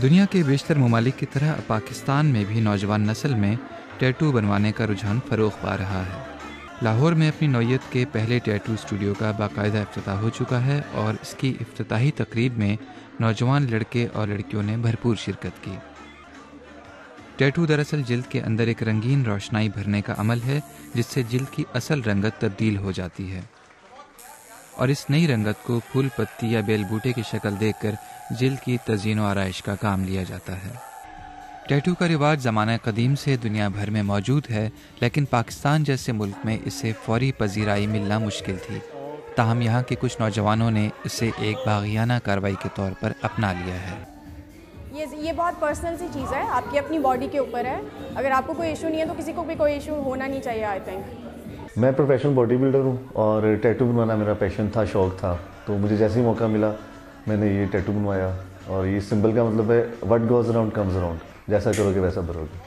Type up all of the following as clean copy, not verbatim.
دنیا کے بیشتر ممالک کی طرح پاکستان میں بھی نوجوان نسل میں ٹیٹو بنوانے کا رجحان فروغ پا رہا ہے۔ لاہور میں اپنی نوعیت کے پہلے ٹیٹو اسٹوڈیو کا باقاعدہ افتتاح ہو چکا ہے اور اس کی افتتاحی تقریب میں نوجوان لڑکے اور لڑکیوں نے بھرپور شرکت کی۔ ٹیٹو دراصل جلد کے اندر ایک رنگین روشنائی بھرنے کا عمل ہے جس سے جلد کی اصل رنگت تبدیل ہو جاتی ہے اور اس نئی رنگت کو پھول پتی یا بیل بوٹے کی شکل دیکھ کر جلد کی تزئین و آرائش کا کام لیا جاتا ہے۔ ٹیٹو کا رواج زمانہ قدیم سے دنیا بھر میں موجود ہے، لیکن پاکستان جیسے ملک میں اسے فوری پذیرائی ملنا مشکل تھی۔ تاہم یہاں کے کچھ نوجوانوں نے اسے ایک باغیانہ کارروائی کے طور پر اپنا لیا ہے۔ یہ بہت پرسنل سی چیز ہے، آپ کی اپنی باڈی کے اوپر ہے۔ اگر آپ کو کوئی ایشو نہیں ہے تو کسی کو بھی کوئی ایشو ہونا نہیں چاہیے۔ آئی تھنک میں پروفیشنل باڈی بلڈر ہوں اور ٹیٹو بنوانا میرا پیشن تھا، شوق تھا، تو مجھے جیسے ہی موقع ملا میں نے یہ ٹیٹو بنوایا۔ اور یہ سمبل کا مطلب ہے what goes around comes around, جیسا کرو گے ویسا بھرو گے۔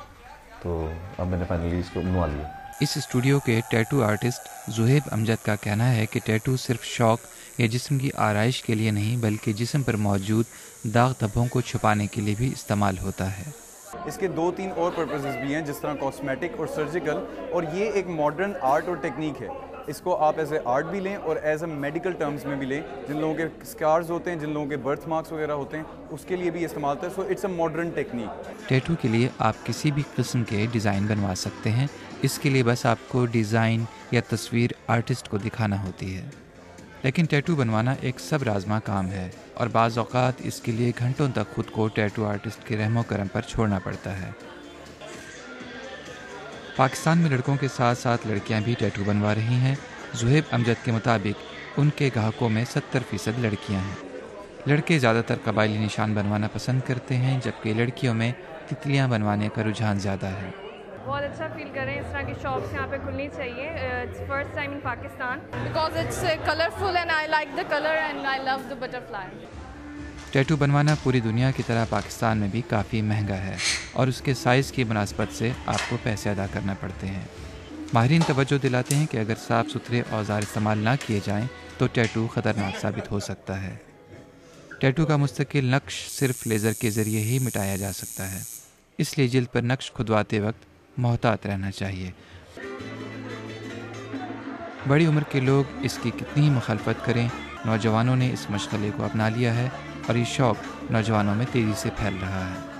تو اب میں نے فائنلی اس کو بنوا لیا۔ اس اسٹوڈیو کے ٹیٹو آرٹسٹ زہیب امجد کا کہنا ہے کہ ٹیٹو صرف شوق یا جسم کی آرائش کے لیے نہیں بلکہ جسم پر موجود داغ دھبوں کو چھپانے کے لیے بھی استعمال ہوتا ہے۔ اس کے 2-3 اور پرپسز بھی ہیں، جس طرح کاسمیٹک اور سرجیکل، اور یہ ایک ماڈرن آرٹ اور ٹیکنیک ہے۔ اس کو آپ ایز اے آرٹ بھی لیں اور ایز اے میڈیکل ٹرمز میں بھی لیں۔ جن لوگوں کے اسکارز ہوتے ہیں، جن لوگوں کے برتھ مارکس وغیرہ ہوتے ہیں، اس کے لیے بھی استعمال ہوتا ہے۔ So it's a modern technique. Tattoo کے لیے آپ کسی بھی قسم کے ڈیزائن بنوا سکتے ہیں، اس کے لیے بس آپ کو ڈیزائن یا تصویر آرٹسٹ کو دکھانا ہوتی ہے۔ لیکن ٹیٹو بنوانا ایک صبر آزما کام ہے اور بعض اوقات اس کے لیے گھنٹوں تک خود کو ٹیٹو آرٹسٹ کے رحم و کرم پر چھوڑنا پڑتا ہے۔ پاکستان میں لڑکوں کے ساتھ ساتھ لڑکیاں بھی ٹیٹو بنوا رہی ہیں۔ زہیب امجد کے مطابق ان کے گاہکوں میں 70% لڑکیاں ہیں۔ لڑکے زیادہ تر قبائلی نشان بنوانا پسند کرتے ہیں، جبکہ لڑکیوں میں تتلیاں بنوانے کا رجحان زیادہ ہے۔ بہت اچھا فیل کر رہے ہیں، اس طرح کی شاپس یہاں پہ کھلنی چاہیے۔ It's first time in Pakistan because it's colourful and I like the colour and I love the butterfly. Tattoo بنوانا پوری دنیا کی طرح پاکستان میں بھی کافی مہنگا ہے اور اس کے سائز کی مناسبت سے آپ کو پیسے ادا کرنا پڑتے ہیں۔ ماہرین توجہ دلاتے ہیں کہ اگر صاف ستھرے اوزار استعمال نہ کیے جائیں تو ٹیٹو خطرناک ثابت ہو سکتا ہے۔ ٹیٹو کا مستقل نقش صرف لیزر کے ذریعے ہی مٹایا جا سکتا ہے، اس لیے جلد پر نقش کھدواتے وقت محتاط رہنا چاہیے۔ بڑی عمر کے لوگ اس کی کتنی مخالفت کریں، نوجوانوں نے اس مشغلے کو اپنا لیا ہے اور یہ شوق نوجوانوں میں تیزی سے پھیل رہا ہے۔